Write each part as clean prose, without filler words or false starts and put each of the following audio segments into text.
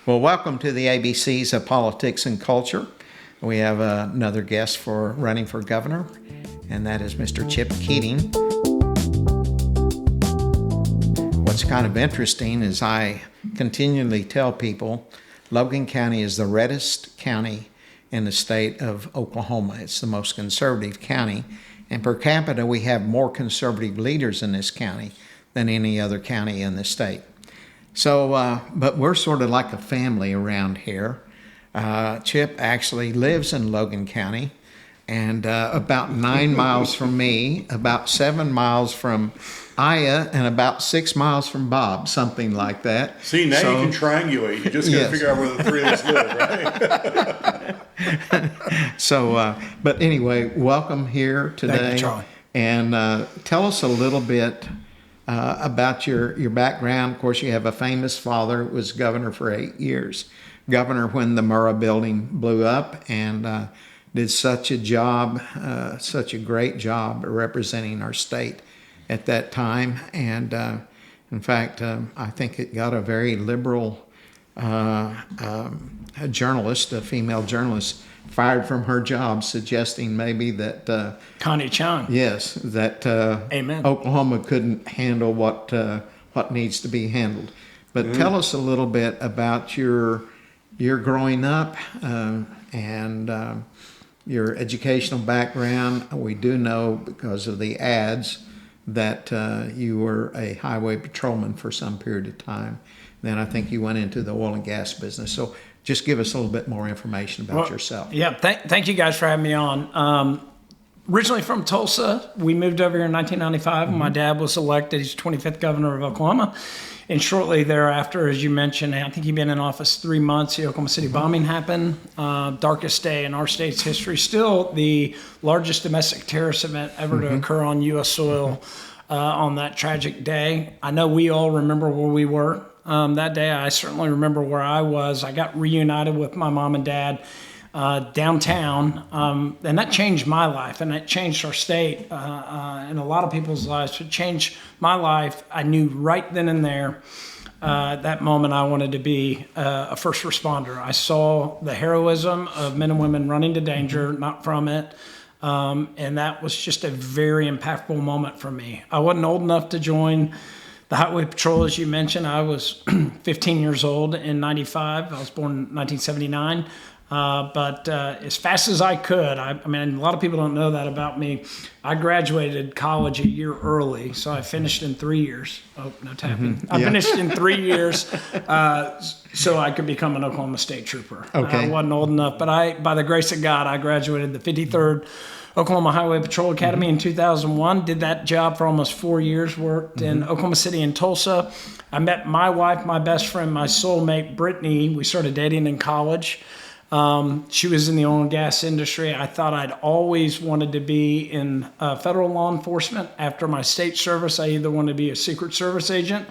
Well, welcome to the ABCs of Politics and Culture. We have another guest for running for governor, and that is Mr. Chip Keating. What's kind of interesting is I continually tell people Logan County is the reddest county in the state of Oklahoma. It's the most conservative county, and per capita we have more conservative leaders in this county than any other county in the state. So, but we're sort of like a family around here. Chip actually lives in Logan County, and about 9 miles from me, about 7 miles from Aya, and about 6 miles from Bob, something like that. See, now you can triangulate. You just got to figure out where the three of us live, right? So, but anyway, welcome here today. Thank you, Charlie. And tell us a little bit about your background. Of course, you have a famous father, was governor for 8 years. Governor when the Murrah building blew up, and did such a job, such a great job representing our state at that time. And in fact, I think it got a very liberal journalist, a female journalist, fired from her job, suggesting maybe that Connie Chung. yes, that Amen. Oklahoma couldn't handle what needs to be handled. But tell us a little bit about your growing up and your educational background. We do know because of the ads that you were a highway patrolman for some period of time. Then I think you went into the oil and gas business. So just give us a little bit more information about yourself. Yeah, thank you guys for having me on. Originally from Tulsa, we moved over here in 1995. My dad was elected. He's 25th governor of Oklahoma. And shortly thereafter, as you mentioned, I think he'd been in office 3 months, the Oklahoma City bombing happened. Darkest day in our state's history. Still the largest domestic terrorist event ever to occur on U.S. soil on that tragic day. I know we all remember where we were that day. I certainly remember where I was. I got reunited with my mom and dad downtown, and that changed my life, and it changed our state and a lot of people's lives. It changed my life. I knew right then and there, that moment, I wanted to be a first responder. I saw the heroism of men and women running to danger, not from it, and that was just a very impactful moment for me. I wasn't old enough to join the Highway Patrol, as you mentioned. I was 15 years old in 95. I was born in 1979. But as fast as I could, I mean, a lot of people don't know that about me. I graduated college a year early, so I finished in 3 years. Oh, no tapping. I finished in 3 years so I could become an Oklahoma State Trooper. Okay. I wasn't old enough, but by the grace of God, I graduated the 53rd Oklahoma Highway Patrol Academy in 2001. Did that job for almost 4 years, worked in Oklahoma City and Tulsa. I met my wife, my best friend, my soulmate, Brittany. We started dating in college. She was in the oil and gas industry. I thought I'd always wanted to be in federal law enforcement. After my state service, I either wanted to be a Secret Service agent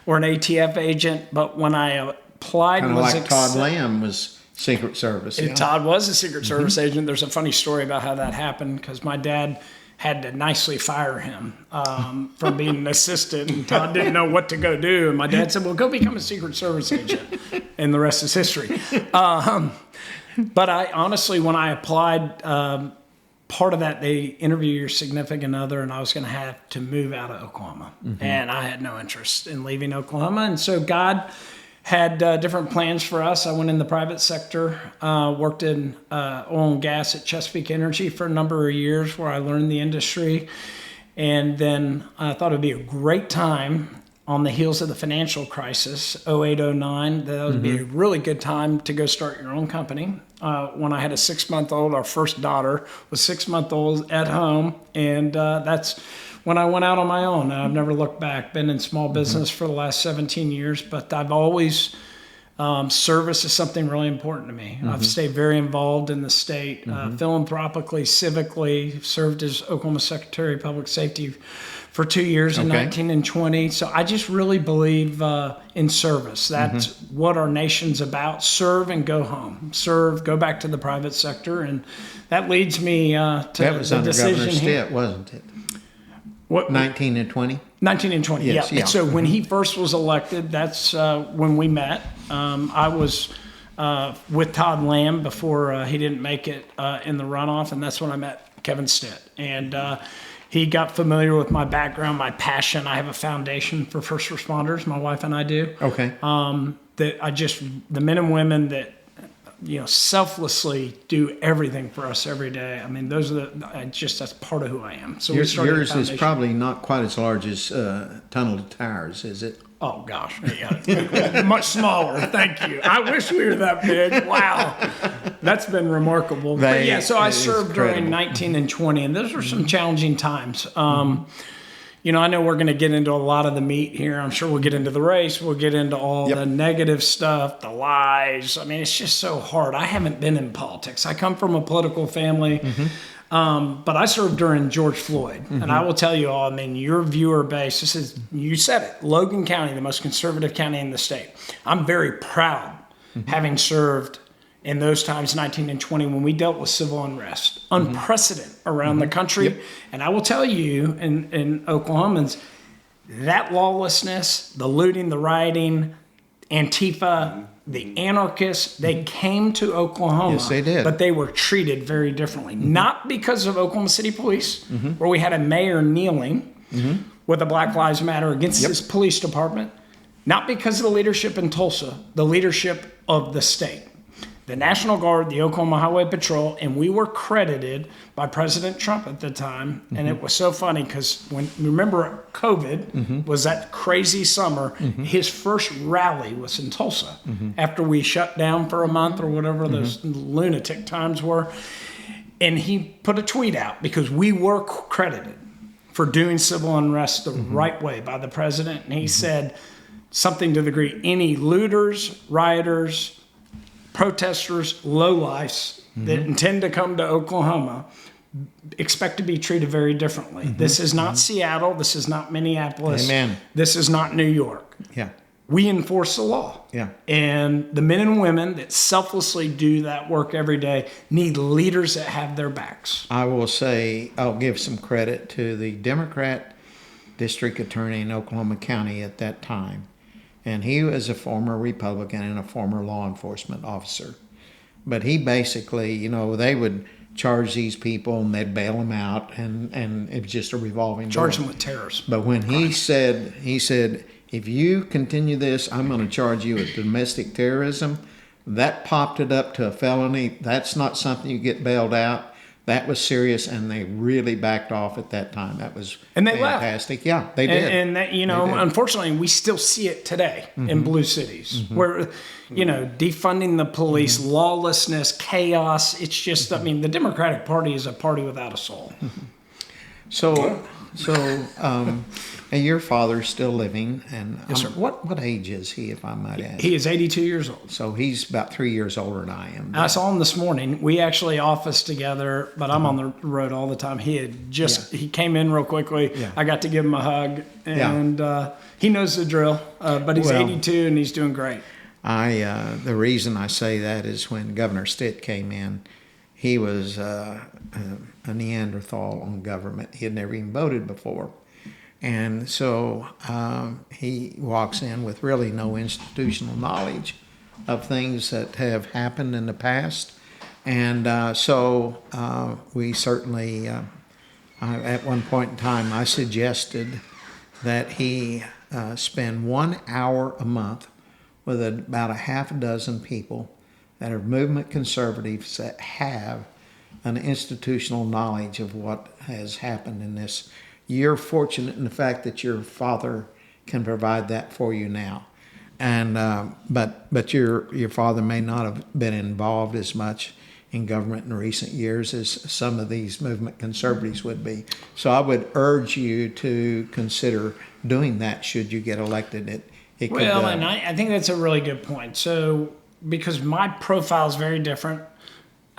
or an ATF agent. But when I applied, Kind of like Todd Lamb was Secret Service. Yeah. Todd was a Secret Service agent. There's a funny story about how that happened because my dad had to nicely fire him from being an assistant, and Todd didn't know what to go do. And my dad said, well, go become a Secret Service agent. And the rest is history. But I honestly, when I applied, part of that, they interview your significant other, and I was going to have to move out of Oklahoma. And I had no interest in leaving Oklahoma. And so God had different plans for us. I went in the private sector, worked in oil and gas at Chesapeake Energy for a number of years where I learned the industry. And then I thought it'd be a great time on the heels of the financial crisis, 08, 09, that would be a really good time to go start your own company. When I had a 6-month-old, our first daughter was 6-month-old at home, and that's when I went out on my own. I've never looked back, been in small business for the last 17 years, but I've always, service is something really important to me. I've stayed very involved in the state, philanthropically, civically, served as Oklahoma Secretary of Public Safety for 2 years in 19 and 20. So I just really believe in service. That's what our nation's about. Serve and go home. Serve, go back to the private sector. And that leads me to That was the under decision Governor here. Stitt, wasn't it? What, 19 and 20? 19 and 20, Yes, yeah. yeah. So when he first was elected, that's when we met. I was with Todd Lamb before he didn't make it in the runoff, and that's when I met Kevin Stitt. And he got familiar with my background, my passion. I have a foundation for first responders, my wife and I do. Okay. The men and women that, selflessly do everything for us every day. I mean, those are that's part of who I am. So Yours is probably not quite as large as Tunnel to Towers, is it? Oh gosh, yeah. Much smaller. Thank you. I wish we were that big. Wow, that's been remarkable. But yeah, so I served during 19 and 20, and those were some challenging times. I know we're going to get into a lot of the meat here. I'm sure we'll get into the race. We'll get into all the negative stuff, the lies. I mean, it's just so hard. I haven't been in politics. I come from a political family, but I served during George Floyd. And I will tell you all, I mean, your viewer base, you said it, Logan County, the most conservative county in the state. I'm very proud having served in those times, 19 and 20, when we dealt with civil unrest, unprecedented around the country. And I will tell you, in Oklahomans, that lawlessness, the looting, the rioting, Antifa, the anarchists, they came to Oklahoma. Yes, they did. But they were treated very differently. Not because of Oklahoma City Police, where we had a mayor kneeling with a Black Lives Matter against his police department. Not because of the leadership in Tulsa, the leadership of the state. The National Guard, the Oklahoma Highway Patrol, and we were credited by President Trump at the time. And it was so funny because remember COVID was that crazy summer. His first rally was in Tulsa after we shut down for a month or whatever those lunatic times were. And he put a tweet out because we were credited for doing civil unrest the right way by the president. And he said something to the degree, any looters, rioters, protesters, lowlifes that intend to come to Oklahoma expect to be treated very differently. This is not Seattle. This is not Minneapolis. Amen. This is not New York. Yeah. We enforce the law. Yeah. And the men and women that selflessly do that work every day need leaders that have their backs. I will say, I'll give some credit to the Democrat district attorney in Oklahoma County at that time. And he was a former Republican and a former law enforcement officer. But he basically, they would charge these people and they'd bail them out, and it was just a revolving door. Charge them with terrorists. But when he said, if you continue this, I'm going to charge you with domestic terrorism, that popped it up to a felony. That's not something you get bailed out. That was serious, and they really backed off at that time. That was fantastic. Yeah, they did. And that, unfortunately, we still see it today in blue cities where, defunding the police, lawlessness, chaos. It's just, the Democratic Party is a party without a soul. So, and your father's still living, and yes, sir. What age is he, if I might ask? He is 82 years old. So he's about 3 years older than I am. I saw him this morning. We actually office together, but I'm on the road all the time. He had he came in real quickly. Yeah. I got to give him a hug, and he knows the drill. But he's 82 and he's doing great. The reason I say that is when Governor Stitt came in, he was a Neanderthal on government. He had never even voted before. And so he walks in with really no institutional knowledge of things that have happened in the past. And so we certainly, at one point in time, I suggested that he spend 1 hour a month with about a half a dozen people that are movement conservatives that have an institutional knowledge of what has happened in this. You're fortunate in the fact that your father can provide that for you now, and but your father may not have been involved as much in government in recent years as some of these movement conservatives would be. So I would urge you to consider doing that should you get elected. And I think that's a really good point. So because my profile is very different.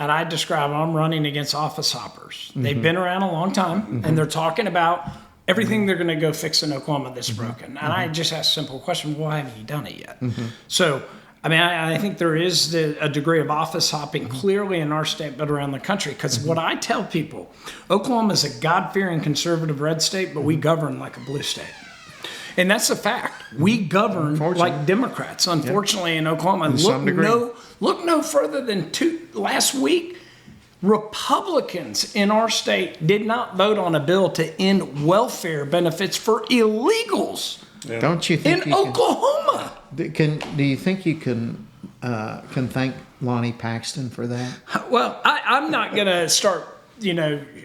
And I describe I'm running against office hoppers. They've been around a long time, and they're talking about everything they're going to go fix in Oklahoma that's broken. And I just ask a simple question, why haven't you done it yet? So, I think there is a degree of office hopping clearly in our state, but around the country. Because what I tell people, Oklahoma is a God-fearing conservative red state, but we govern like a blue state. And that's a fact. We govern like Democrats, unfortunately, in Oklahoma. some degree. Look no further than last week. Republicans in our state did not vote on a bill to end welfare benefits for illegals Don't you think in Oklahoma. do you think you can thank Lonnie Paxton for that? Well, I'm not going to start,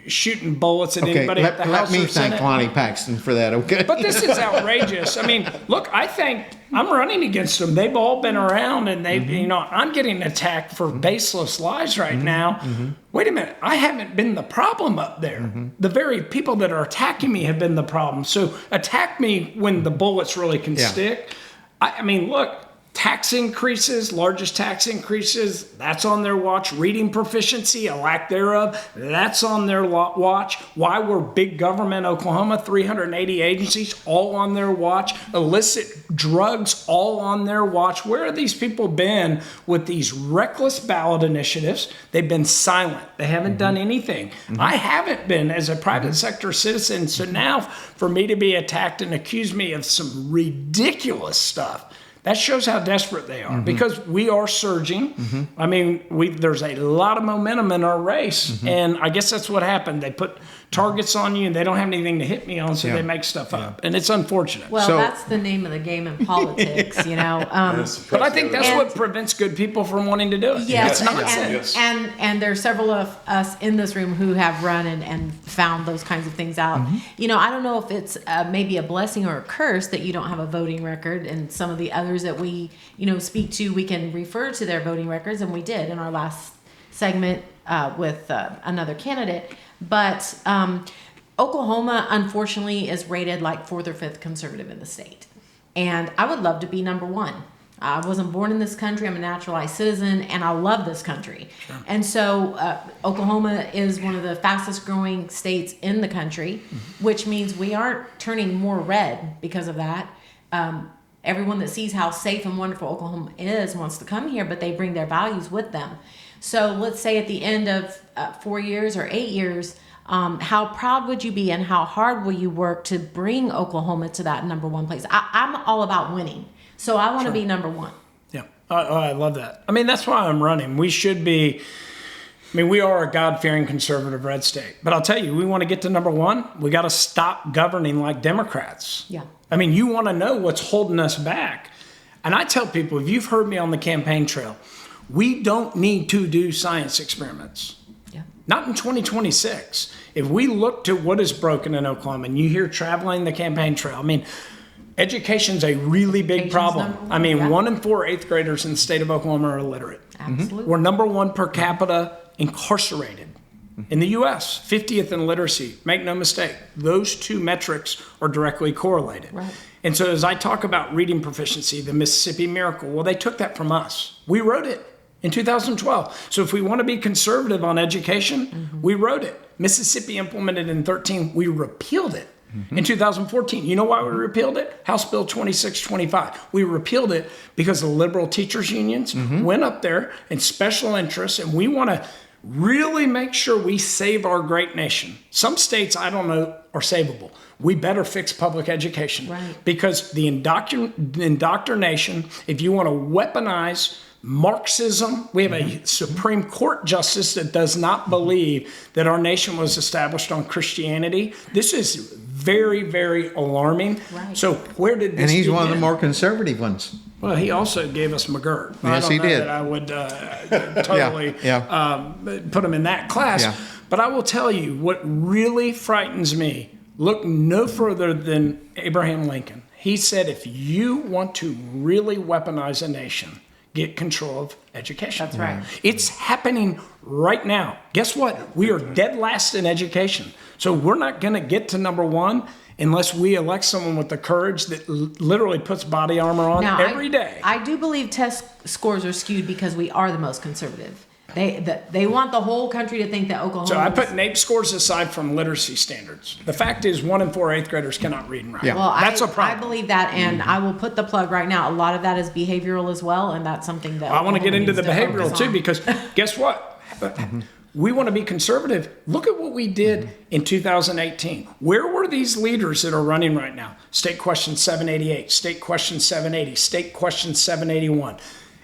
shooting bullets at anybody at the House let me or thank Senate. Lonnie Paxton for that, okay? But this is outrageous. I mean, look, I'm running against them. They've all been around, and I'm getting attacked for baseless lies right now. Wait a minute, I haven't been the problem up there. The very people that are attacking me have been the problem. So attack me when the bullets really can stick. I mean, look. Tax increases, largest tax increases, that's on their watch. Reading proficiency, a lack thereof, that's on their watch. Why we're big government, Oklahoma, 380 agencies, all on their watch. Illicit drugs, all on their watch. Where have these people been with these reckless ballot initiatives? They've been silent. They haven't done anything. I haven't been as a private sector citizen. So now for me to be attacked and accuse me of some ridiculous stuff, that shows how desperate they are because we are surging. I mean, there's a lot of momentum in our race, and I guess that's what happened. They put targets on you, and they don't have anything to hit me on, so they make stuff up, and it's unfortunate. Well, that's the name of the game in politics, But I think that's what prevents good people from wanting to do it. Yes, It's nonsense. and there are several of us in this room who have run and found those kinds of things out. I don't know if it's maybe a blessing or a curse that you don't have a voting record, and some of the others that we speak to, we can refer to their voting records, and we did in our last segment with another candidate. But Oklahoma, unfortunately, is rated like 4th or 5th conservative in the state. And I would love to be number one. I wasn't born in this country. I'm a naturalized citizen, and I love this country. Sure. And so Oklahoma is one of the fastest growing states in the country, which means we aren't turning more red because of that. Everyone that sees how safe and wonderful Oklahoma is wants to come here, but they bring their values with them. So let's say at the end of 4 years or 8 years, how proud would you be and how hard will you work to bring Oklahoma to that number one place? I'm all about winning. So I want to be number one. Yeah. I love that. I mean, that's why I'm running. We should be, we are a God-fearing conservative red state. But I'll tell you, we want to get to number one. We got to stop governing like Democrats. Yeah. I mean, you want to know what's holding us back. And I tell people, if you've heard me on the campaign trail, we don't need to do science experiments. Yeah. Not in 2026. If we look to what is broken in Oklahoma, and you hear traveling the campaign trail, education's a really big problem. 1 in 4 8th graders in the state of Oklahoma are illiterate. Absolutely. We're number one per capita incarcerated in the U.S., 50th in literacy. Make no mistake, those two metrics are directly correlated. Right. And so as I talk about reading proficiency, the Mississippi Miracle, well, they took that from us. We wrote it in 2012. So if we want to be conservative on education, we wrote it. Mississippi implemented in 2013. We repealed it in 2014. You know why we repealed it? House Bill 2625. We repealed it because the liberal teachers unions went up there and special interests, and we want to really make sure we save our great nation. Some states, I don't know, are savable. We better fix public education. Right. Because the indoctrination, if you want to weaponize Marxism, we have a Supreme Court justice that does not believe that our nation was established on Christianity. This is very, very alarming. Right. So where did this And he's one of the begin? more conservative ones. Well, he also gave us McGirt. Yes, he did. That I would totally put him in that class. Yeah. But I will tell you what really frightens me. Look no further than Abraham Lincoln. He said, if you want to really weaponize a nation, get control of education. That's right. It's happening right now. Guess what? We are dead last in education. So we're not going to get to number one unless we elect someone with the courage that literally puts body armor on every day. I do believe test scores are skewed because we are the most conservative. They want the whole country to think that Oklahoma. So I put NAEP scores aside from literacy standards. The fact is 1 in 4 8th graders cannot read and write. Yeah. Well, That's a I problem. believe that, and I will put the plug right now. A lot of that is behavioral as well, and that's something that I want to get into the Oklahoma needs to behavioral focus too, on. because guess what? we want to be conservative. Look at what we did in 2018. Where were these leaders that are running right now? State Question 788, State Question 780, State Question 781.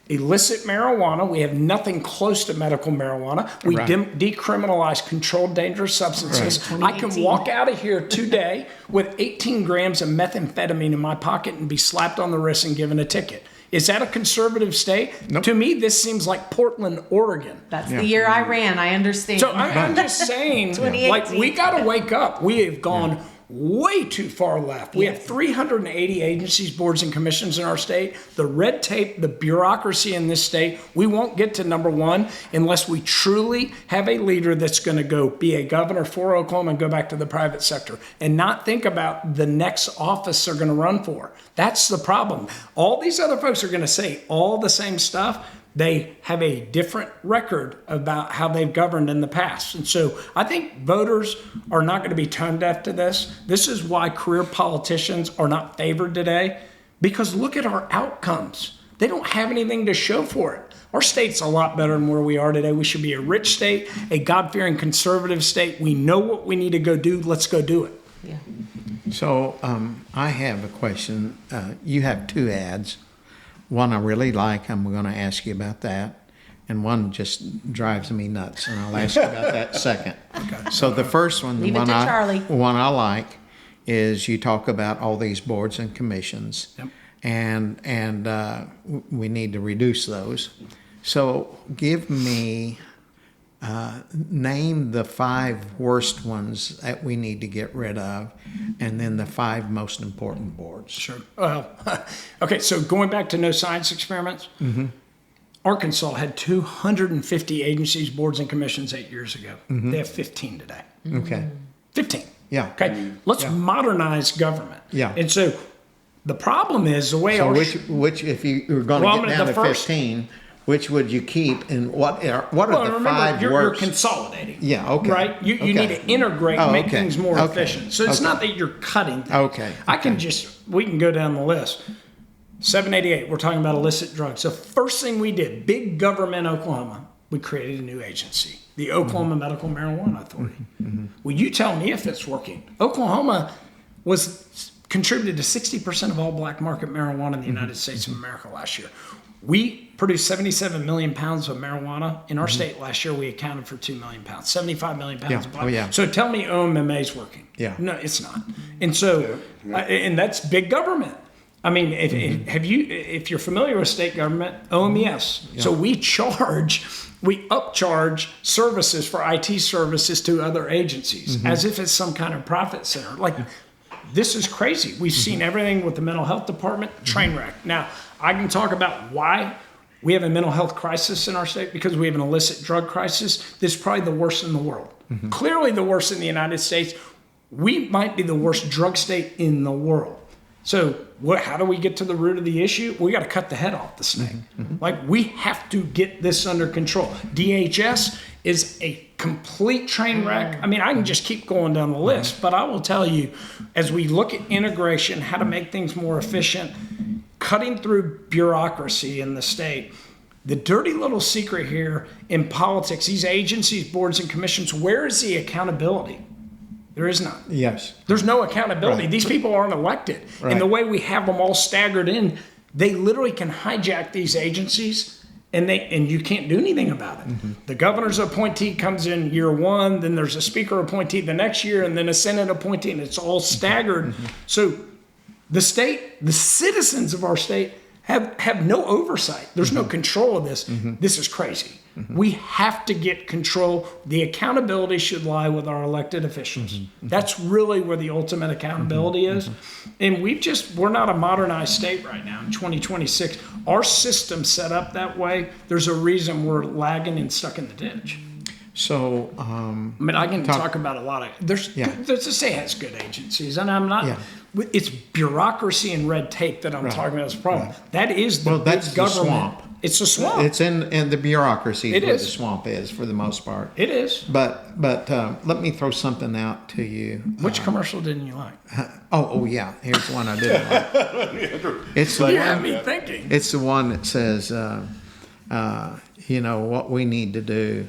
Illicit marijuana, we have nothing close to medical marijuana. We Right. decriminalize controlled dangerous substances. I can walk out of here today with 18 grams of methamphetamine in my pocket and be slapped on the wrist and given a ticket. Is that a conservative state? Nope. To me, this seems like Portland, Oregon. That's the year I ran. I understand. So I'm just saying, like, we got to wake up. We have gone way too far left. We have 380 agencies, boards, and commissions in our state. The red tape, the bureaucracy in this state, we won't get to number one unless we truly have a leader that's going to go be a governor for Oklahoma and go back to the private sector and not think about the next office they're going to run for. That's the problem. All these other folks are going to say all the same stuff. They have a different record about how they've governed in the past. And so I think voters are not going to be tone deaf to this. This is why career politicians are not favored today, because look at our outcomes. They don't have anything to show for it. Our state's a lot better than where we are today. We should be a rich state, a God-fearing conservative state. We know what we need to go do. Let's go do it. Yeah. So I have a question. You have two ads. One I really like, I'm going to ask you about that. And one just drives me nuts, and I'll ask you about that second. Okay. So the first one, Leave it to Charlie. one I like, is you talk about all these boards and commissions, and we need to reduce those. So give me, name the 5 worst ones that we need to get rid of, and then the 5 most important boards. Sure. Well, okay, so going back to no science experiments, Arkansas had 250 agencies, boards, and commissions 8 years ago. They have 15 today. Okay. 15. Yeah. Okay. Let's modernize government. Yeah. And so the problem is the way So our which if you were going to get down to 15, which would you keep, and what are the remember, 5 you're worst? consolidating. Yeah, okay. Right? You Okay. need to integrate and make okay. things more Okay. efficient. So it's Okay. not that you're cutting things. Okay. I can we can go down the list. 788, we're talking about illicit drugs. The first thing we did, big government Oklahoma, we created a new agency, the Oklahoma Medical Marijuana Authority. Well, you tell me if it's working. Oklahoma contributed to 60% of all black market marijuana in the United States of America last year. We produced 77 million pounds of marijuana. In our state last year, we accounted for 2 million pounds, 75 million pounds of black. Oh, yeah. So tell me OMMA is working. Yeah. No, it's not. And so, and that's big government. I mean, if you're familiar with state government, OMES. So we upcharge services for IT services to other agencies as if it's some kind of profit center. Like, this is crazy. We've seen everything with the mental health department, train wreck. Now, I can talk about why we have a mental health crisis in our state, because we have an illicit drug crisis. This is probably the worst in the world. Clearly the worst in the United States. We might be the worst drug state in the world. So how do we get to the root of the issue? We got to cut the head off the snake. Like, we have to get this under control. DHS is a complete train wreck. I mean, I can just keep going down the list, but I will tell you, as we look at integration, how to make things more efficient, cutting through bureaucracy in the state, the dirty little secret here in politics, these agencies, boards, and commissions, where is the accountability? There is none. Yes. There's no accountability. Right. These people aren't elected. Right. And the way we have them all staggered in, they literally can hijack these agencies, and you can't do anything about it. The governor's appointee comes in year 1, then there's a speaker appointee the next year, and then a Senate appointee, and it's all staggered. So the state, the citizens of our state have no oversight. There's no control of this. This is crazy. We have to get control. The accountability should lie with our elected officials. That's really where the ultimate accountability is. And we're not a modernized state right now in 2026. Our system's set up that way. There's a reason we're lagging and stuck in the ditch. So, I mean, I can talk about a lot of, there's the state has good agencies, and I'm not, it's bureaucracy and red tape that I'm talking about as a problem. That is the that's big the government. swamp. It's a swamp. It's in the bureaucracy It where is. the swamp is, for the most part. It is. But let me throw something out to you. Which commercial didn't you like? Oh yeah, here's one I didn't like. It's the You one. had me thinking. It's the one that says, what we need to do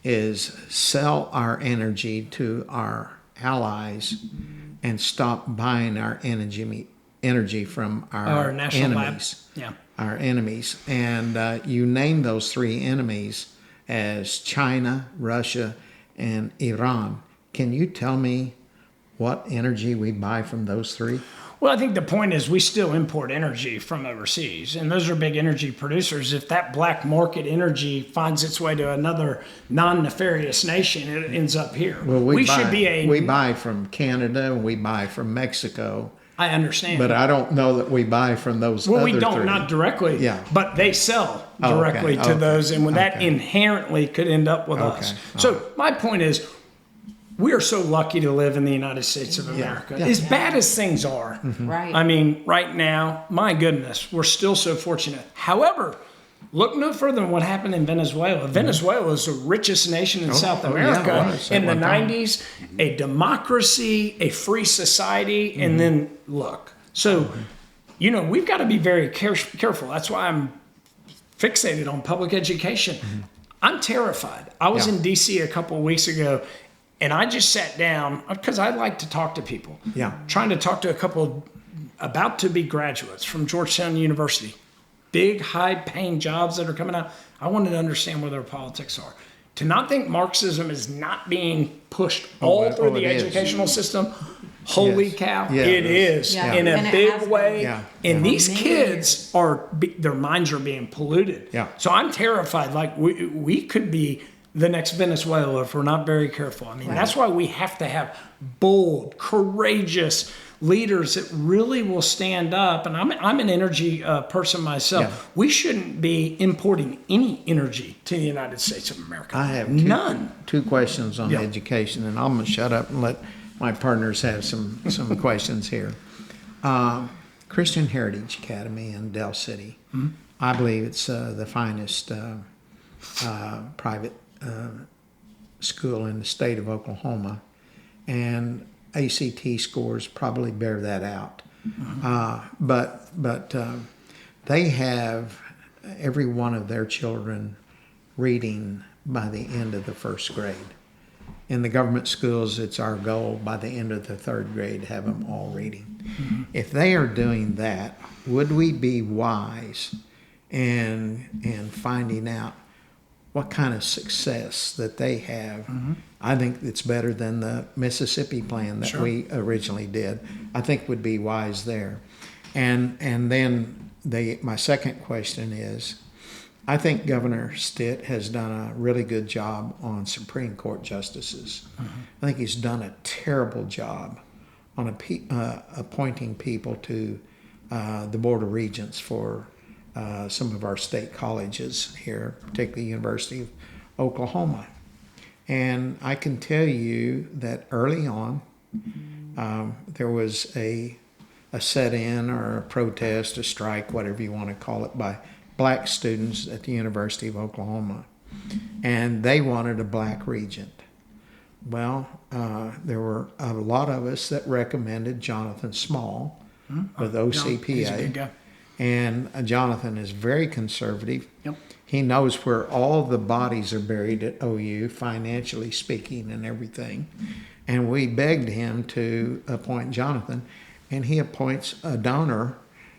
is sell our energy to our allies and stop buying our energy from our national enemies. lab. Yeah. Our enemies. And you name those three enemies as China, Russia, and Iran. Can you tell me what energy we buy from those three? Well, I think the point is we still import energy from overseas, and those are big energy producers. If that black market energy finds its way to another non-nefarious nation, it ends up here. Well, we should be we buy from Canada, we buy from Mexico, I understand. but I don't know that we buy from those well, other we don't, three. not directly, Yeah. but they sell Oh, okay, directly to okay, those, and that okay. inherently could end up with us. So my point is, we are so lucky to live in the United States of America. Yeah. As bad as things are, Right. I mean, right now, my goodness, we're still so fortunate. However, look no further than what happened in Venezuela. Venezuela is the richest nation in South yeah, America it was at in the one time. 90s, a democracy, a free society, and then look. So, we've got to be very careful. That's why I'm fixated on public education. I'm terrified. I was Yeah. in D.C. a couple of weeks ago, and I just sat down because I like to talk to people. Yeah. Trying to talk to a couple about to be graduates from Georgetown University. Big, high-paying jobs that are coming out. I wanted to understand where their politics are. To not think Marxism is not being pushed all through the it is. educational system, holy Yes. cow, Yeah. it is Yeah. in And a it big has been. way. Yeah. And Yeah. these Many kids their minds are being polluted. Yeah. So I'm terrified. Like we could be the next Venezuela if we're not very careful. I mean, that's why we have to have bold, courageous leaders that really will stand up. And I'm an energy person myself. Yeah. We shouldn't be importing any energy to the United States of America. I have none. two questions on Yeah. education, and I'm going to shut up and let my partners have some questions here. Christian Heritage Academy in Del City. I believe it's the finest private school in the state of Oklahoma, and ACT scores probably bear that out. But they have every one of their children reading by the end of the first grade. In the government schools, it's our goal by the end of the third grade to have them all reading. If they are doing that, would we be wise in finding out what kind of success that they have? I think it's better than the Mississippi plan that we originally did. I think would be wise there. And then my second question is, I think Governor Stitt has done a really good job on Supreme Court justices. I think he's done a terrible job on appointing people to the Board of Regents for some of our state colleges here, particularly University of Oklahoma. And I can tell you that early on, there was a set-in or a protest, a strike, whatever you want to call it, by black students at the University of Oklahoma. And they wanted a black regent. Well, there were a lot of us that recommended Jonathan Small with OCPA. He's a good guy. And Jonathan is very conservative. Yep. He knows where all the bodies are buried at OU, financially speaking and everything. And we begged him to appoint Jonathan, and he appoints a donor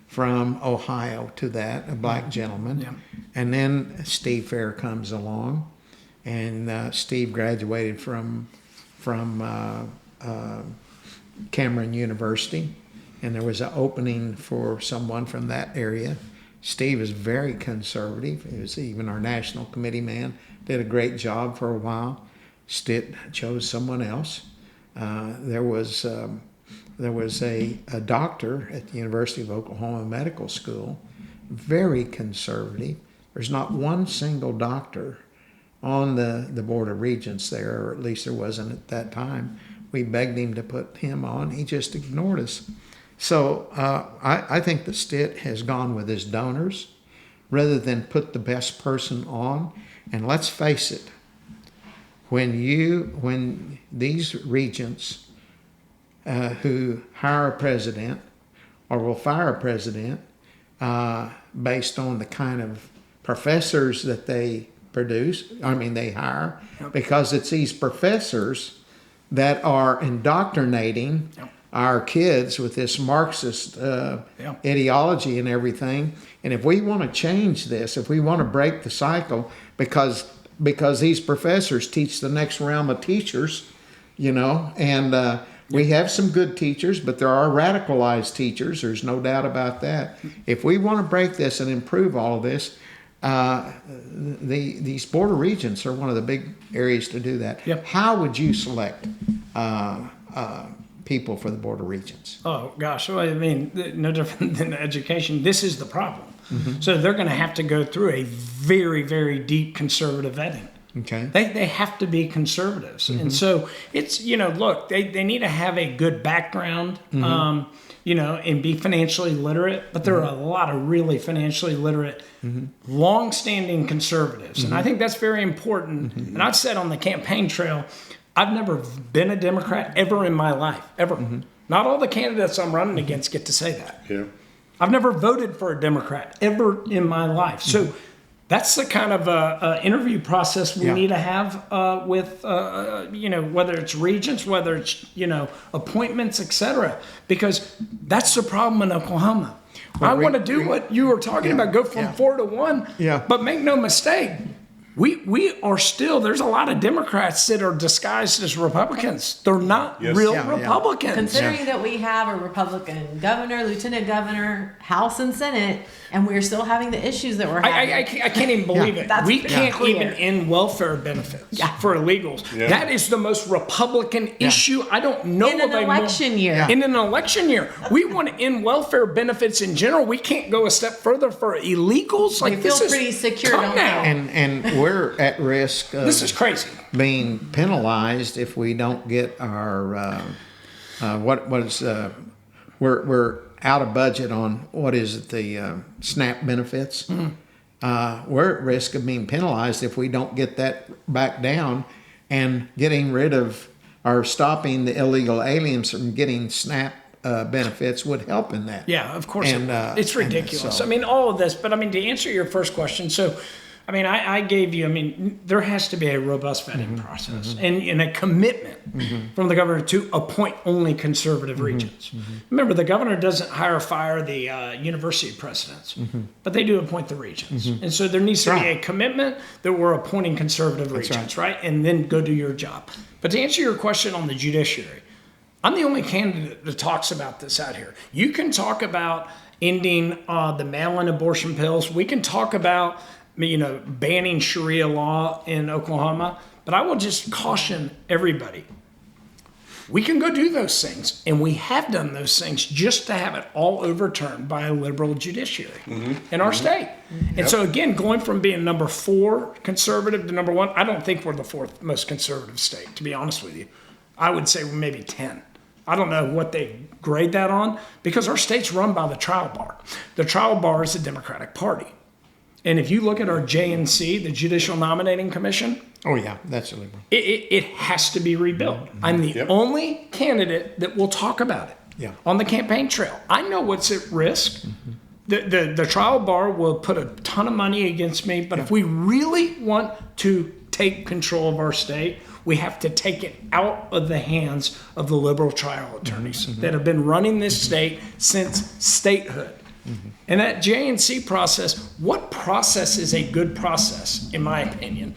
from Ohio to that, a black gentleman. Yeah. And then Steve Fair comes along, and Steve graduated from Cameron University, and there was an opening for someone from that area. Steve is very conservative. He was even our national committee man, did a great job for a while. Stitt chose someone else. There was a doctor at the University of Oklahoma Medical School, very conservative. There's not one single doctor on the Board of Regents there, or at least there wasn't at that time. We begged him to put him on. He just ignored us. So I think that Stitt has gone with his donors rather than put the best person on. And let's face it, when these regents who hire a president or will fire a president based on the kind of professors that they they hire, because it's these professors that are indoctrinating our kids with this Marxist ideology and everything. And if we want to change this, if we want to break the cycle, because these professors teach the next realm of teachers, and we have some good teachers, but there are radicalized teachers. There's no doubt about that. If we want to break this and improve all of this, these border regions are one of the big areas to do that. Yep. How would you select people for the border regions? Oh gosh, well, I mean, no different than education. This is the problem. So they're going to have to go through a very, very deep conservative vetting. Okay. They have to be conservatives. And so it's, look, they need to have a good background, and be financially literate. But there are a lot of really financially literate, long-standing conservatives. And I think that's very important. And I've said on the campaign trail, I've never been a Democrat ever in my life, ever. Not all the candidates I'm running against get to say that. Yeah. I've never voted for a Democrat ever in my life. So that's the kind of interview process we need to have with, whether it's regents, whether it's, appointments, etc. Because that's the problem in Oklahoma. I want to do what you were talking about, go from 4 to 1. Yeah. But make no mistake, we are still, there's a lot of Democrats that are disguised as Republicans. They're not real Republicans. Considering that we have a Republican governor, lieutenant governor, House and Senate, and we're still having the issues that we're having. I can't even believe it. That's We can't clear. even end welfare benefits for illegals. Yeah. That is the most Republican issue. I don't know In an election year. In an election year. We want to end welfare benefits in general. We can't go a step further for illegals. We feel pretty secure, Calm don't down. we? And we're at risk of This is crazy. being penalized if we don't get our we're out of budget on the SNAP benefits. We're at risk of being penalized if we don't get that back down, and getting rid of or stopping the illegal aliens from getting SNAP benefits would help in that. Yeah, of course. And, it's ridiculous. so- I mean, all of this, but I mean, to answer your first question, so, I mean, I gave you, I mean, there has to be a robust vetting process and a commitment from the governor to appoint only conservative regents. Remember, the governor doesn't hire or fire the university presidents, but they do appoint the regents. And so there needs to be a commitment that we're appointing conservative regents, right? And then go do your job. But to answer your question on the judiciary, I'm the only candidate that talks about this out here. You can talk about ending the mail-in abortion pills. We can talk about banning Sharia law in Oklahoma. But I will just caution everybody. We can go do those things, and we have done those things just to have it all overturned by a liberal judiciary in our state. And so, again, going from being number 4 conservative to number 1, I don't think we're the 4th most conservative state, to be honest with you. I would say maybe 10. I don't know what they grade that on, because our state's run by the trial bar. The trial bar is the Democratic Party. And if you look at our JNC, the Judicial Nominating Commission, Oh yeah, that's a liberal. it has to be rebuilt. I'm the only candidate that will talk about it on the campaign trail. I know what's at risk. The trial bar will put a ton of money against me, but if we really want to take control of our state, we have to take it out of the hands of the liberal trial attorneys that have been running this state since statehood. And that JNC process, what process is a good process, in my opinion?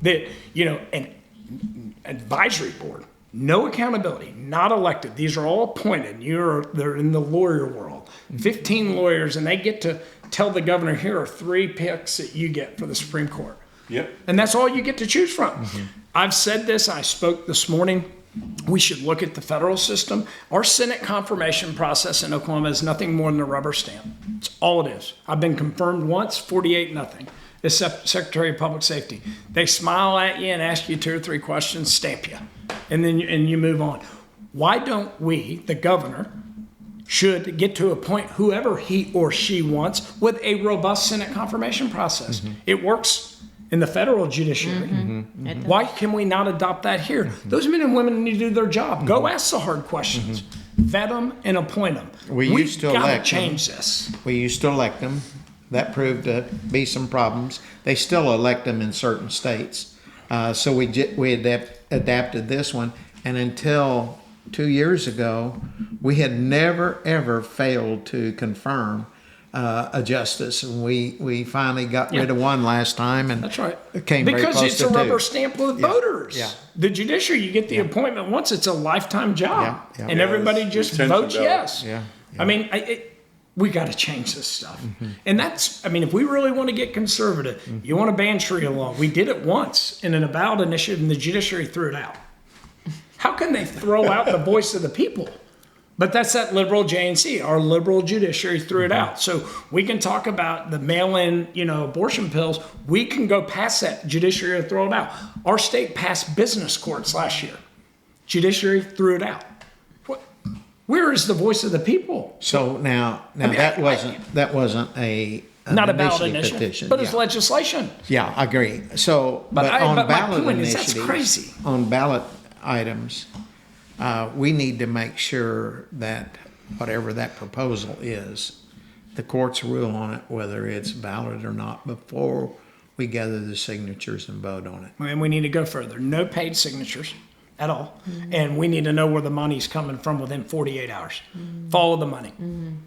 That, an advisory board, no accountability, not elected. These are all appointed. They're in the lawyer world. 15 lawyers, and they get to tell the governor, here are 3 picks that you get for the Supreme Court. Yep. And that's all you get to choose from. I've said this, I spoke this morning. We should look at the federal system. Our Senate confirmation process in Oklahoma is nothing more than a rubber stamp. It's all it is. I've been confirmed once, 48-0. As Secretary of Public Safety. They smile at you and ask you 2 or 3 questions, stamp you, and then you move on. Why don't we, the governor, should get to appoint whoever he or she wants with a robust Senate confirmation process? It works in the federal judiciary. Why can we not adopt that here? Those men and women need to do their job. Go ask the hard questions. Vet them and appoint them. We used to gotta elect change this. We used to elect them. that proved to be some problems. They still elect them in certain states. So we adapted this one, and until 2 years ago, we had never ever failed to confirm a justice, and we finally got rid of one last time, and That's right. it came very Because close it's to a rubber two. stamp with voters. Yeah. The judiciary, you get the appointment once, it's a lifetime job. Yeah. Yeah. And everybody it's just retention votes ballot. yes. Yeah. I mean, we got to change this stuff. And that's, I mean, if we really want to get conservative, you want to ban Sharia law. We did it once in a ballot initiative, and the judiciary threw it out. How can they throw out the voice of the people? But that's that liberal JNC. Our liberal judiciary threw it out. So we can talk about the mail-in, abortion pills. We can go past that. Judiciary throw it out. Our state passed business courts last year. Judiciary threw it out. Where is the voice of the people? So now that wasn't an Not a ballot initiative initiative, petition. but it's legislation. Yeah, I agree. So, But on my ballot point is initiatives, that's crazy. on ballot items, we need to make sure that whatever that proposal is, the courts rule on it, whether it's valid or not, before we gather the signatures and vote on it. And we need to go further. No paid signatures at all. And we need to know where the money's coming from within 48 hours. Follow the money.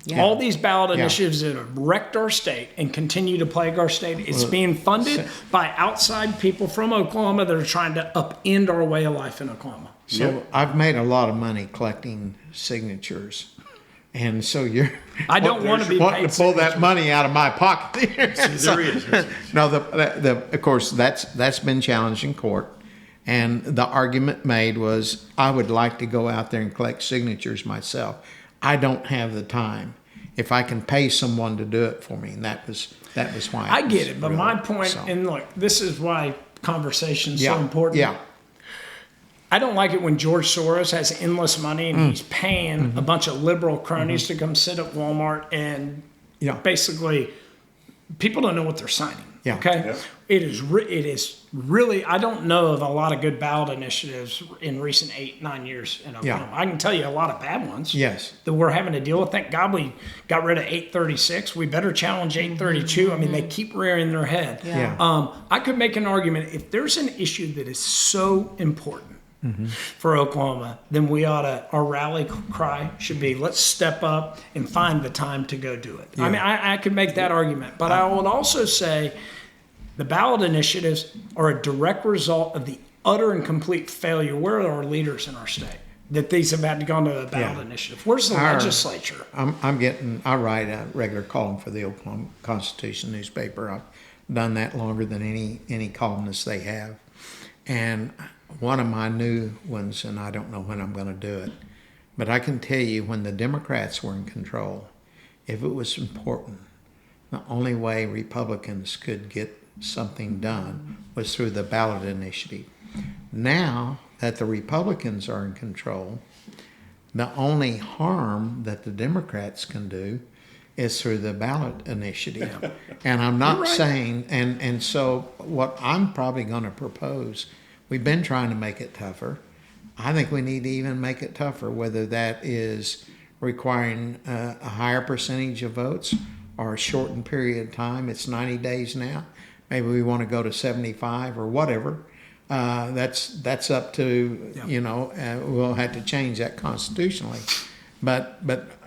Yeah. All these ballot Yeah. initiatives that have wrecked our state and continue to plague our state, it's being funded by outside people from Oklahoma that are trying to upend our way of life in Oklahoma. So I've made a lot of money collecting signatures. And so you're I don't want to be wanting paid to pull that signatures. money out of my pocket here. There is. No, of course that's been challenged in court, and the argument made was I would like to go out there and collect signatures myself. I don't have the time. If I can pay someone to do it for me, and that was why. I get it, but really- my point, so. and look, this is why conversation's Yeah, so important. Yeah, I don't like it when George Soros has endless money and he's paying a bunch of liberal cronies to come sit at Walmart and Yeah. basically people don't know what they're signing. Yeah. Okay. Yep. It is really, I don't know of a lot of good ballot initiatives in recent 8-9 years in Oklahoma. I can tell you a lot of bad ones. Yes. That we're having to deal with. Thank God we got rid of 836. We better challenge 832. I mean, they keep rearing their head. Yeah. I could make an argument if there's an issue that is so important for Oklahoma, then our rally cry should be, let's step up and find the time to go do it. I mean, I could make that argument, but I would also say the ballot initiatives are a direct result of the utter and complete failure. Where are our leaders in our state that these have had to go to a ballot initiative? Where's the legislature? I write a regular column for the Oklahoma Constitution newspaper. I've done that longer than any columnist they have. And one of my new ones, and I don't know when I'm going to do it, but I can tell you when the Democrats were in control, if it was important, the only way Republicans could get something done was through the ballot initiative. Now that the Republicans are in control, the only harm that the Democrats can do is through the ballot initiative. And I'm not saying, and so what I'm probably going to propose, we've been trying to make it tougher. I think we need to even make it tougher, whether that is requiring a higher percentage of votes or a shortened period of time. It's 90 days now. Maybe we want to go to 75 or whatever. That's up to, we'll have to change that constitutionally. But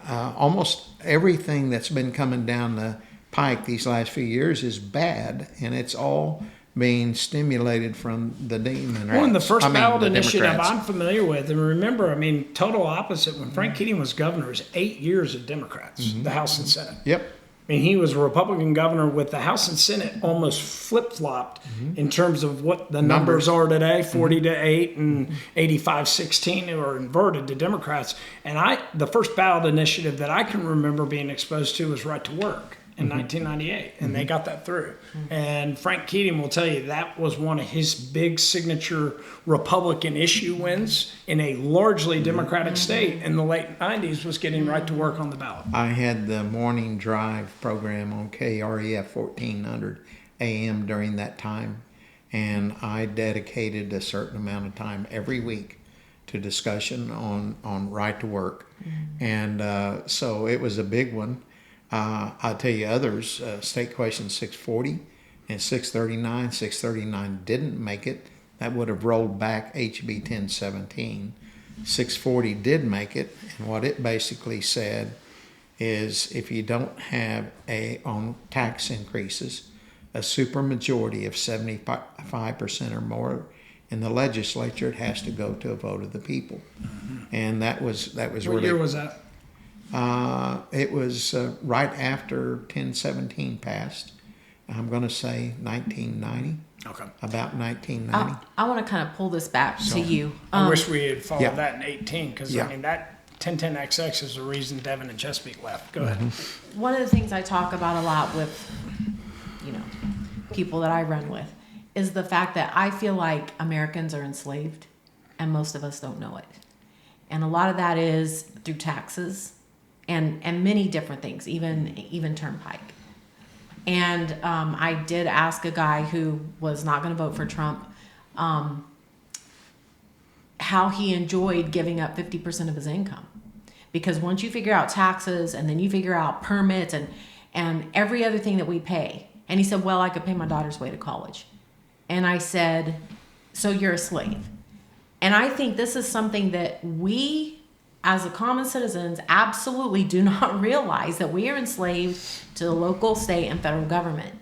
almost everything that's been coming down the pike these last few years is bad, and it's all being stimulated from the demon. Well, in the first ballot the initiative Democrats. I'm familiar with, and remember, I mean, total opposite. When Frank Keating was governor, it was 8 years of Democrats, the House and Senate. Yep. I mean, he was a Republican governor with the House and Senate almost flip-flopped in terms of what the numbers are today, 40 to 8 and 85-16, or inverted to Democrats. And the first ballot initiative that I can remember being exposed to was Right to Work in 1998, and they got that through. And Frank Keating will tell you that was one of his big signature Republican issue wins in a largely Democratic state in the late 90s, was getting Right to Work on the ballot. I had the morning drive program on KREF 1400 AM during that time, and I dedicated a certain amount of time every week to discussion on Right to Work. And so it was a big one. I'll tell you others, State Question 640 and 639. 639 didn't make it. That would have rolled back HB 1017. 640 did make it, and what it basically said is if you don't have on tax increases, a supermajority of 75% or more in the legislature, it has to go to a vote of the people. And that was What really. year was that? It was right after 1017 passed. I'm going to say 1990. Okay. About 1990. I want to kind of pull this back to you. I wish we had followed yeah. that in 18 because Yeah. I mean that 1010XX is the reason Devin and Chesapeake left. Go ahead. One of the things I talk about a lot with, people that I run with is the fact that I feel like Americans are enslaved and most of us don't know it. And a lot of that is through taxes and many different things, even turnpike. And I did ask a guy who was not going to vote for Trump how he enjoyed giving up 50% of his income. Because once you figure out taxes and then you figure out permits and every other thing that we pay. And he said, well, I could pay my daughter's way to college. And I said, so you're a slave. And I think this is something that we, as a common citizens, absolutely do not realize that we are enslaved to the local, state, and federal government.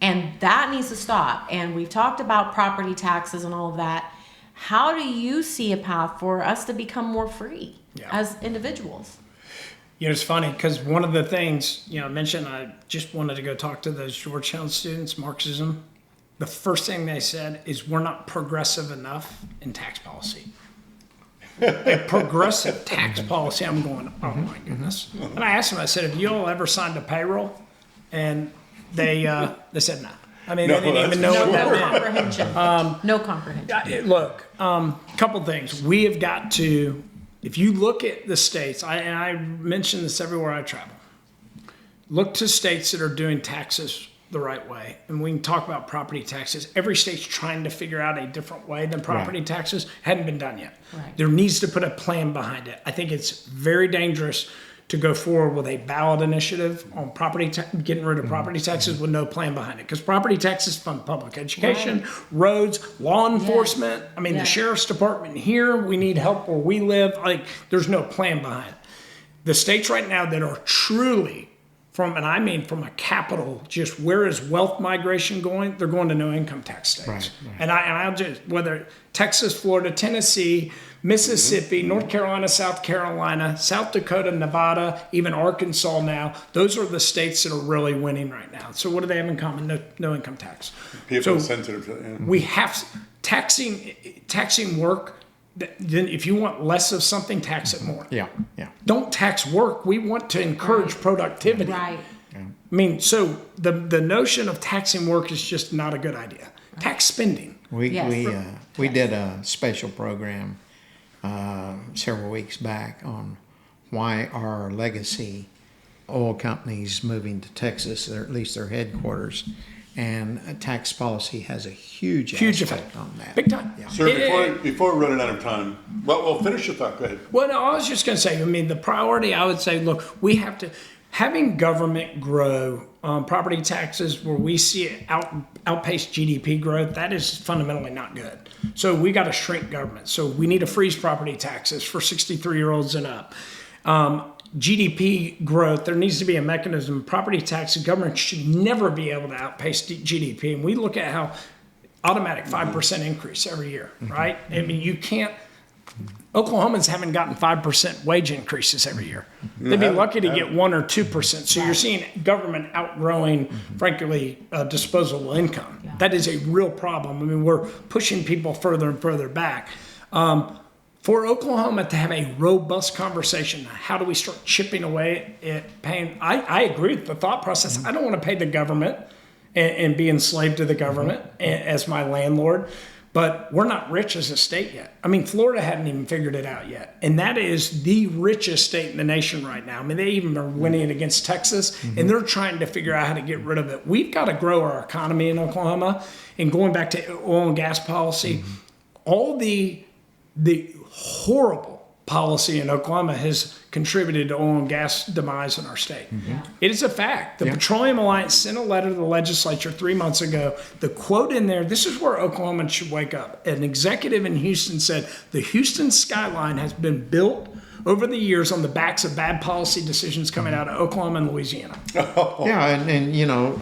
And that needs to stop. And we've talked about property taxes and all of that. How do you see a path for us to become more free as individuals? It's funny because one of the things, I mentioned I just wanted to go talk to those Georgetown students, Marxism. The first thing they said is we're not progressive enough in tax policy. A progressive tax policy. I'm going, oh my goodness. And I asked them, I said, have you all ever signed a payroll? And they said no. I mean, they didn't even know what that meant. No comprehension. Look, couple things. We have got to, if you look at the states, and I mention this everywhere I travel, look to states that are doing taxes the right way. And we can talk about property taxes. Every state's trying to figure out a different way than property taxes. Hadn't been done yet. Right. There needs to put a plan behind it. I think it's very dangerous to go forward with a ballot initiative on getting rid of property taxes with no plan behind it. Because property taxes fund public education, roads, law enforcement. I mean, the sheriff's department here, we need help where we live. Like, there's no plan behind it. The states right now that are truly from a capital, just where is wealth migration going? They're going to no income tax states. Right. And I'll just, whether Texas, Florida, Tennessee, Mississippi, North Carolina, South Carolina, South Dakota, Nevada, even Arkansas now, those are the states that are really winning right now. So what do they have in common? No income tax. People are sensitive to it. We have taxing work. Then if you want less of something, tax it more. Yeah. Don't tax work. We want to encourage productivity. Right. I mean, so the notion of taxing work is just not a good idea. Tax spending. We did a special program several weeks back on why are legacy oil companies moving to Texas, or at least their headquarters. And tax policy has a huge effect on that. Big time. Yeah. Sir, before we're running out of time, well, finish your thought. Go ahead. Well, no, I was just going to say, I mean, the priority, I would say, look, we have to, having government grow property taxes where we see it outpace GDP growth, that is fundamentally not good. So we got to shrink government. So we need to freeze property taxes for 63-year-olds and up. GDP growth, there needs to be a mechanism. Property tax, government should never be able to outpace GDP. And we look at how automatic 5% increase every year, right? I mean, you can't, Oklahomans haven't gotten 5% wage increases every year. They'd be lucky to get 1 or 2%. So you're seeing government outgrowing, frankly, disposable income. Yeah. That is a real problem. I mean, we're pushing people further and further back. For Oklahoma to have a robust conversation, how do we start chipping away at paying? I agree with the thought process. I don't want to pay the government and be enslaved to the government as my landlord, but we're not rich as a state yet. I mean, Florida hadn't even figured it out yet. And that is the richest state in the nation right now. I mean, they even are winning it against Texas, and they're trying to figure out how to get rid of it. We've got to grow our economy in Oklahoma. And going back to oil and gas policy, all the horrible policy in Oklahoma has contributed to oil and gas demise in our state. It is a fact. The Petroleum Alliance sent a letter to the legislature 3 months ago. The quote in there, this is where Oklahomans should wake up. An executive in Houston said, the Houston skyline has been built over the years on the backs of bad policy decisions coming out of Oklahoma and Louisiana. Yeah, and you know, We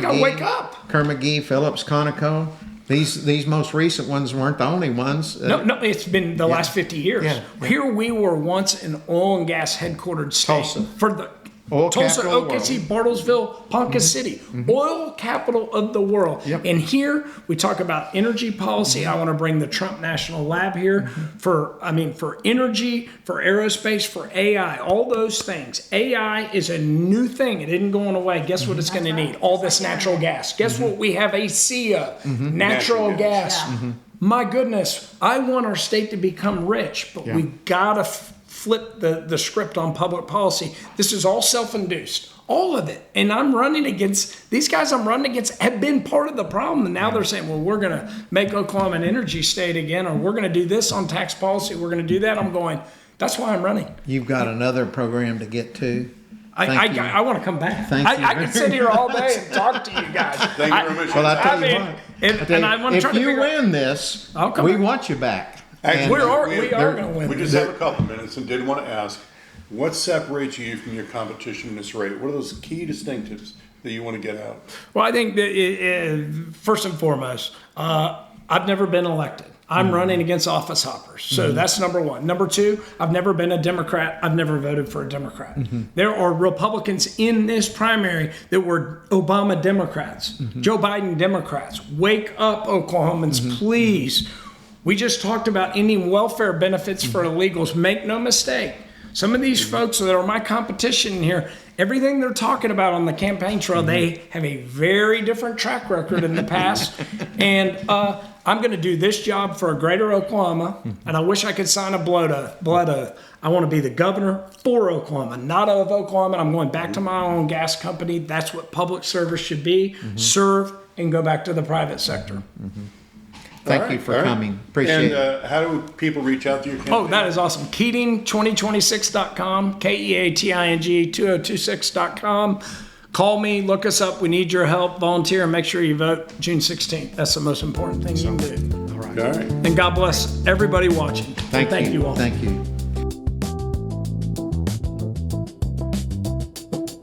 gotta wake up. Kerr-McGee, Phillips, Conoco. These most recent ones weren't the only ones. No, it's been the last 50 years. Yeah. Here we were once an oil and gas headquartered state. Tulsa. For the Oil Tulsa, capital of the OKC, Bartlesville, Ponca City, oil capital of the world. Yep. And here we talk about energy policy. I want to bring the Trump National Lab here for energy, for aerospace, for AI, all those things. AI is a new thing. It isn't going away. Guess what it's going to need? All this natural gas. Guess what we have a sea of? Natural gas. Yeah. My goodness, I want our state to become rich, but we gotta flip the script on public policy. This is all self-induced, all of it. And I'm running against, these guys I'm running against have been part of the problem. And now they're saying, well, we're gonna make Oklahoma an energy state again, or we're gonna do this on tax policy, we're gonna do that. I'm going, that's why I'm running. You've got another program to get to. Thank you. I want to come back. Thank you I could sit here all day and talk to you guys. Thank you very much. Well, I tell you mean, what. and I want to try If to you figure out. win this, I'll come we back. want you back. Actually, We are going to win. We this. just have a couple minutes and did want to ask, what separates you from your competition in this rate? What are those key distinctives that you want to get out? Well, I think that first and foremost, I've never been elected. I'm running against office hoppers. So that's number one. Number two, I've never been a Democrat. I've never voted for a Democrat. There are Republicans in this primary that were Obama Democrats, Joe Biden Democrats. Wake up, Oklahomans, please. We just talked about ending welfare benefits for illegals. Make no mistake. Some of these folks that are my competition here, everything they're talking about on the campaign trail, they have a very different track record in the past. And I'm going to do this job for a greater Oklahoma. And I wish I could sign a blood oath. I want to be the governor for Oklahoma, not of Oklahoma. I'm going back to my own gas company. That's what public service should be. Serve and go back to the private sector. Thank you for coming. Appreciate it. And how do people reach out to your campaign? Oh, that is awesome. Keating2026.com, Keating 2026.com. Call me, look us up. We need your help. Volunteer and make sure you vote June 16th. That's the most important thing you can do. All right. And God bless everybody watching. Thank you. all. Thank you.